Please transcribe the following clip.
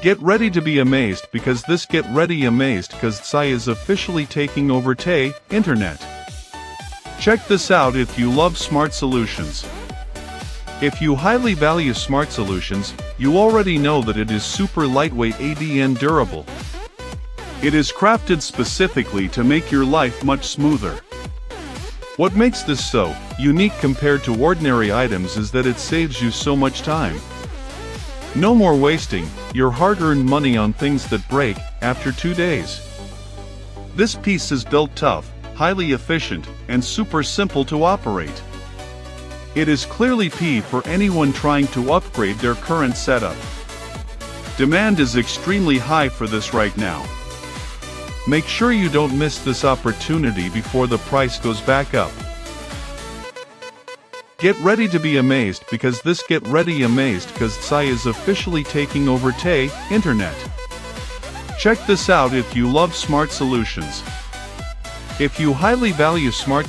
Get ready to be amazed because this Get ready amazed because Tsai is officially taking over the internet. Check this out if you love smart solutions. If you highly value smart solutions, you already know that it is super lightweight and durable. It is crafted specifically to make your life much smoother. What makes this so unique compared to ordinary items is that it saves you so much time. No more wasting your hard-earned money on things that break after 2 days. This piece is built tough, highly efficient, and super simple to operate. It is clearly for anyone trying to upgrade their current setup. Demand is extremely high for this right now. Make sure you don't miss this opportunity before the price goes back up. Get ready to be amazed because this Get ready amazed because Tsai is officially taking over the internet. Check this out if you love smart solutions. If you highly value smart